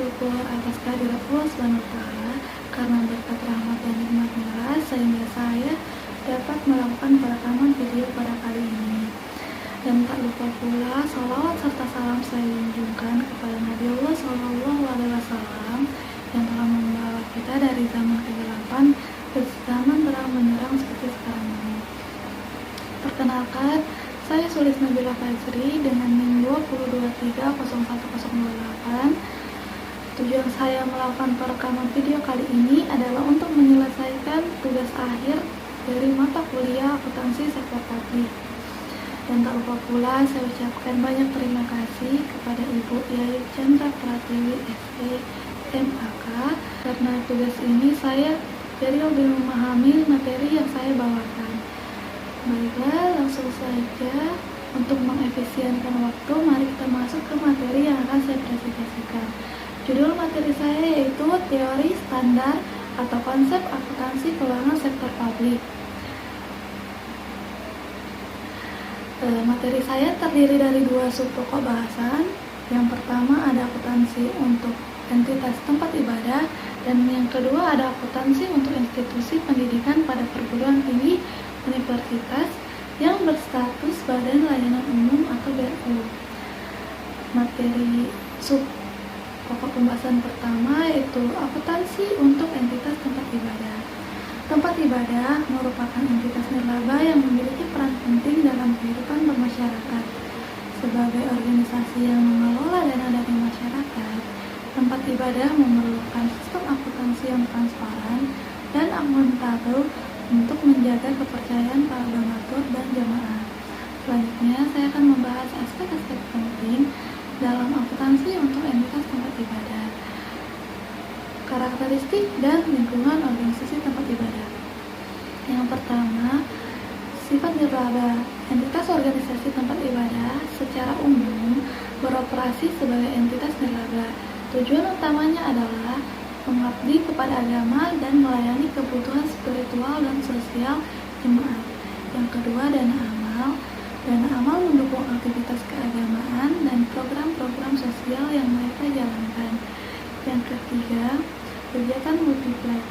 bersyukur atas kehadirat Allah SWT karena berkat rahmat dan nikmat-Nya sehingga saya dapat melakukan perekaman video pada kali ini. Dan tak lupa pula salawat serta salam saya junjungkan kepada Nabi Allah SAW yang telah membawa kita dari zaman kegelapan ke zaman terang benderang seperti sekarang ini. Perkenalkan, saya Sulis Nabila Fajri dengan NIM 202301008. Tujuan saya melakukan perekaman video kali ini adalah untuk menyelesaikan tugas akhir dari mata kuliah akuntansi sektor publik. Dan tak lupa pula saya ucapkan banyak terima kasih kepada Ibu Yai Chandra Pratiwi SE MAK karena tugas ini saya jadi lebih memahami materi yang saya bawakan. Baiklah, langsung saja untuk mengefisienkan waktu, mari kita masuk ke materi yang akan saya presentasikan. Judul materi saya yaitu teori standar atau konsep akuntansi keuangan sektor publik. Materi saya terdiri dari dua subpokok bahasan. Yang pertama ada akuntansi untuk entitas tempat ibadah, dan yang kedua ada akuntansi untuk institusi pendidikan pada perguruan tinggi universitas yang berstatus Badan Layanan Umum atau BLU. Materi subpokok pembahasan pertama yaitu akuntansi untuk entitas tempat ibadah. Tempat ibadah merupakan entitas nirlaba yang memiliki peran penting dalam kehidupan bermasyarakat. Sebagai organisasi yang mengelola dana dari masyarakat, tempat ibadah memerlukan sistem akuntansi yang transparan dan akuntabel untuk menjaga kepercayaan para donatur dan jemaah. Selanjutnya, saya akan membahas aspek-aspek penting dalam akuntansi untuk entitas tempat ibadah. Karakteristik dan lingkungan organisasi tempat ibadah. Yang pertama, sifat nirlaba. Entitas organisasi tempat ibadah secara umum beroperasi sebagai entitas nirlaba. Tujuan utamanya adalah mengabdi kepada agama dan melayani kebutuhan spiritual dan sosial jemaat. Yang kedua, dana amal. Dana amal mendukung aktivitas keagamaan dan program-program sosial yang mereka jalankan. Yang ketiga, kegiatan multiplex.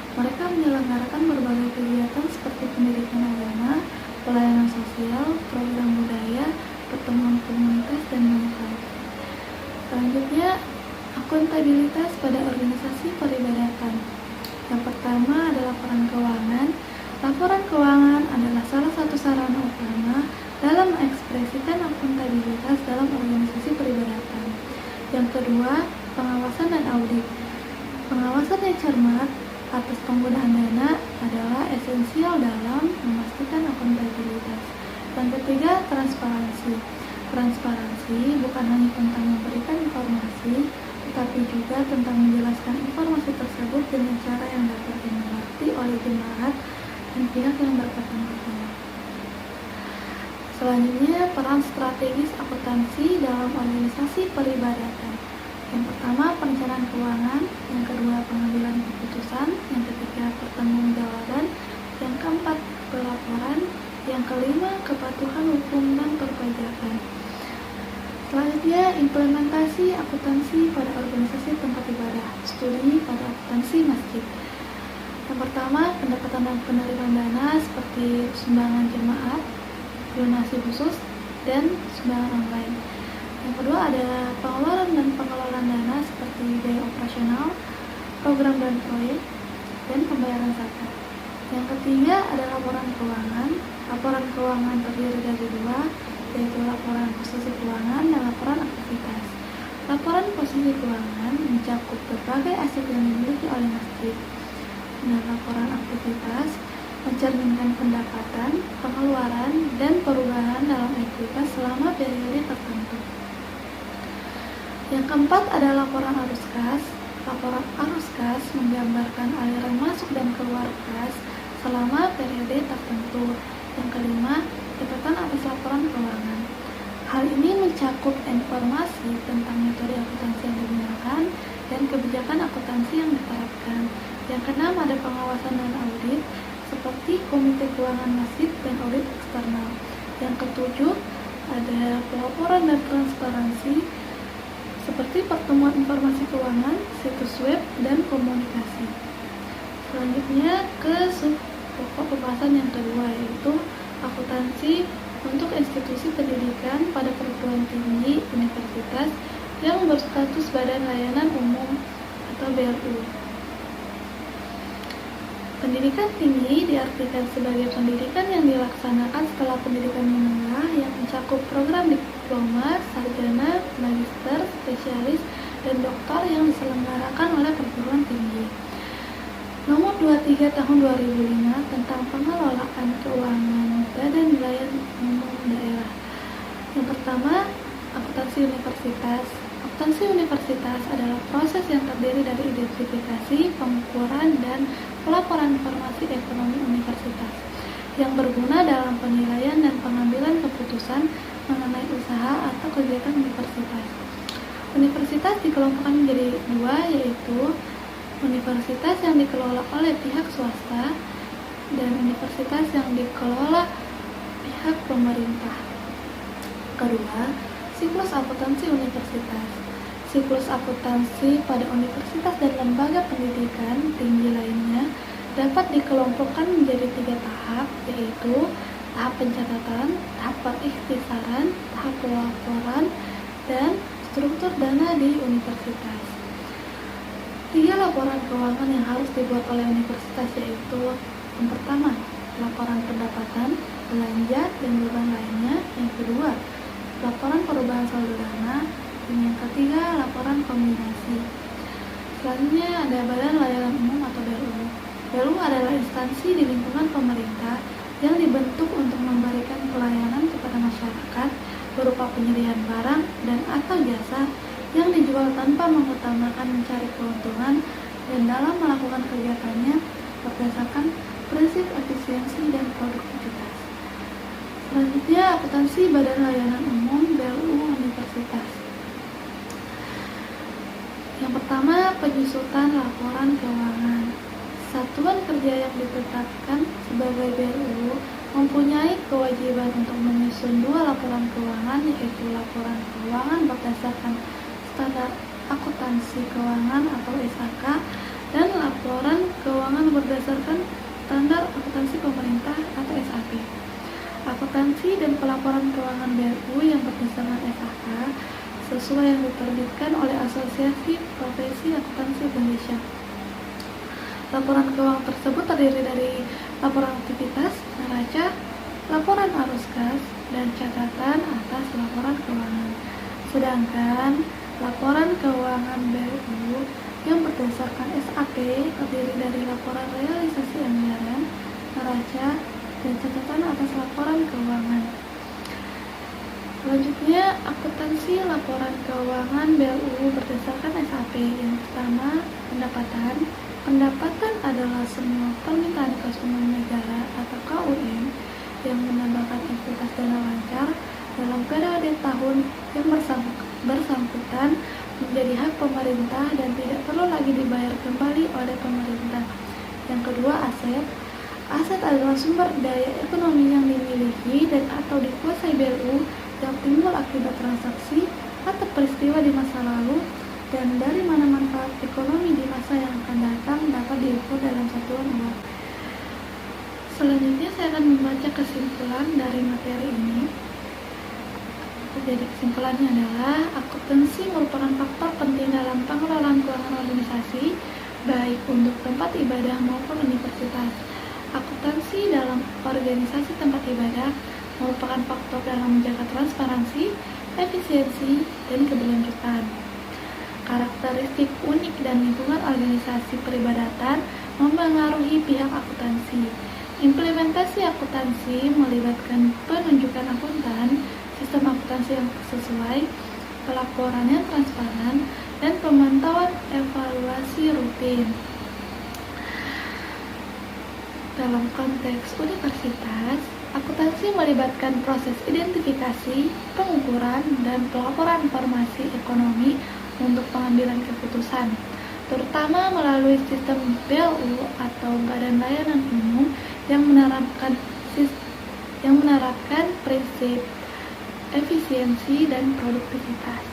Mereka menyelenggarakan berbagai kegiatan seperti pendidikan agama, pelayanan sosial, program budaya, pertemuan komunitas, dan banyak lagi. Selanjutnya, akuntabilitas pada organisasi peribadatan. Yang pertama adalah laporan keuangan. Laporan keuangan adalah salah satu sarana utama dalam mengekspresikan akuntabilitas dalam organisasi peribadatan. Yang kedua, pengawasan dan audit. Pengawasan yang cermat atas penggunaan dana adalah esensial dalam memastikan akuntabilitas. Yang ketiga, transparansi. Transparansi bukan hanya tentang memberikan informasi, tetapi juga tentang menjelaskan informasi tersebut dengan cara yang dapat dimengerti oleh jemaat dan pihak yang berkepentingan. Selanjutnya, peran strategis akuntansi dalam organisasi peribadatan. Yang pertama, perencanaan keuangan. Yang kedua, pengambilan keputusan. Yang ketiga, pertanggungjawaban. Yang keempat, pelaporan. Yang kelima, kepatuhan hukum dan perpajakan. Selanjutnya, implementasi akuntansi pada organisasi tempat ibadah. Studi pada akuntansi masjid. Yang pertama, pendapatan dan penerimaan dana seperti sumbangan jemaat, donasi khusus, dan sumbangan online. Yang kedua ada pengeluaran dan pengelolaan dana seperti biaya operasional, program dan proyek, dan pembayaran zakat. Yang ketiga ada laporan keuangan. Laporan keuangan terdiri dari dua, yaitu laporan posisi keuangan dan laporan aktivitas. Laporan posisi keuangan mencakup berbagai aset yang dimiliki oleh masjid. Dan laporan aktivitas mencerminkan pendapatan, pengeluaran, dan perubahan dalam aktivitas selama periode tertentu. Yang keempat ada laporan arus kas. Laporan arus kas menggambarkan aliran masuk dan keluar kas selama periode tertentu. Yang kelima, catatan atas laporan keuangan. Hal ini mencakup informasi tentang metode akuntansi yang digunakan dan kebijakan akuntansi yang diterapkan. Yang keenam ada pengawasan dan audit seperti komite keuangan masjid dan audit eksternal. Yang ketujuh ada pelaporan dan transparansi seperti pertemuan informasi keuangan situs web, dan komunikasi. Selanjutnya ke pokok pembahasan yang kedua, yaitu akuntansi untuk institusi pendidikan pada perguruan tinggi universitas yang berstatus Badan Layanan Umum atau BLU. Pendidikan tinggi diartikan sebagai pendidikan yang dilaksanakan setelah pendidikan menengah yang mencakup program diploma, sarjana, magister, spesialis, dan doktor yang diselenggarakan oleh perguruan tinggi. Nomor 23 tahun 2005 tentang pengelolaan keuangan Badan Layanan Umum Daerah. Yang pertama, akuntansi universitas. Akuntansi universitas adalah proses yang terdiri dari identifikasi, pengukuran, dan pelaporan informasi ekonomi universitas yang berguna dalam penilaian dan pengambilan keputusan mengenai usaha atau kegiatan universitas. Universitas dikelompokkan menjadi dua, yaitu universitas yang dikelola oleh pihak swasta dan universitas yang dikelola pihak pemerintah. Kedua, siklus akuntansi universitas. Siklus akuntansi pada universitas dan lembaga pendidikan tinggi lainnya dapat dikelompokkan menjadi 3 tahap, yaitu tahap pencatatan, tahap perikhtisaran, tahap pelaporan, dan struktur dana di universitas. 3 laporan keuangan yang harus dibuat oleh universitas, yaitu yang pertama, laporan pendapatan, belanja, dan beban lainnya. Yang kedua, laporan perubahan saldo dana. Dan yang ketiga, laporan kombinasi. Selanjutnya ada Badan Layanan Umum atau BLU. BLU adalah instansi di lingkungan pemerintah yang dibentuk untuk memberikan pelayanan kepada masyarakat berupa penyediaan barang dan atau jasa yang dijual tanpa mengutamakan mencari keuntungan dan dalam melakukan kegiatannya berdasarkan prinsip efisiensi dan produktivitas. Selanjutnya, akuntansi Badan Layanan Umum BLU Universitas. Yang pertama, penyusutan laporan keuangan. Satuan kerja yang ditetapkan sebagai BLU mempunyai kewajiban untuk menyusun 2 laporan keuangan, yaitu laporan keuangan berdasarkan standar akuntansi keuangan atau SAK dan laporan keuangan berdasarkan standar akuntansi pemerintah atau SAP. Akuntansi dan pelaporan keuangan BLU yang berdasarkan SAK sesuai yang diterbitkan oleh Asosiasi Profesi Akuntansi Indonesia. Laporan keuangan tersebut terdiri dari laporan aktivitas, neraca, laporan arus kas, dan catatan atas laporan keuangan. Sedangkan laporan keuangan BLU yang berdasarkan SAP terdiri dari laporan realisasi anggaran, neraca, dan catatan atas laporan keuangan. Selanjutnya, akuntansi laporan keuangan BLU berdasarkan SAP. Yang pertama, pendapatan. Pendapatan adalah semua permintaan kas umum negara atau KUM yang menambahkan ekuitas dana lancar dalam periode tahun yang bersangkutan menjadi hak pemerintah dan tidak perlu lagi dibayar kembali oleh pemerintah. Yang kedua, aset. Aset adalah sumber daya ekonomi yang dimiliki dan atau dikuasai BLU yang timbul akibat transaksi atau peristiwa di masa lalu dan dari mana manfaat ekonomi di masa yang akan datang dapat diukur dalam satuan uang. Selanjutnya saya akan membaca kesimpulan dari materi ini. Jadi kesimpulannya adalah akuntansi merupakan faktor penting dalam pengelolaan keuangan organisasi baik untuk tempat ibadah maupun universitas. Akuntansi dalam organisasi tempat ibadah merupakan faktor dalam menjaga transparansi, efisiensi, dan keberlanjutan. Karakteristik unik dan lingkungan organisasi peribadatan mempengaruhi pihak akuntansi. Implementasi akuntansi melibatkan penunjukan akuntan, sistem akuntansi yang sesuai, pelaporan yang transparan, dan pemantauan evaluasi rutin. Dalam konteks universitas, akuntansi melibatkan proses identifikasi, pengukuran, dan pelaporan informasi ekonomi untuk pengambilan keputusan, terutama melalui sistem BLU atau Badan Layanan Umum yang menerapkan prinsip efisiensi dan produktivitas.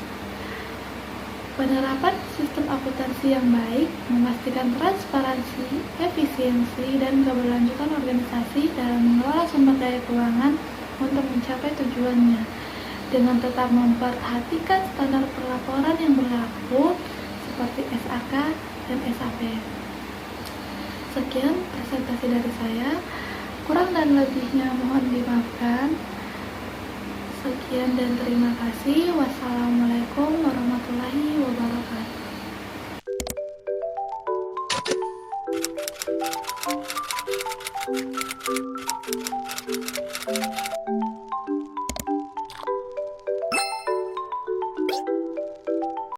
Penerapan sistem akuntansi koordinasi yang baik, memastikan transparansi, efisiensi, dan keberlanjutan organisasi dalam mengelola sumber daya keuangan untuk mencapai tujuannya, dengan tetap memperhatikan standar pelaporan yang berlaku seperti SAK dan SAP. Sekian presentasi dari saya, kurang dan lebihnya mohon dimaafkan. Sekian dan terima kasih. Wassalamualaikum warahmatullahi wabarakatuh.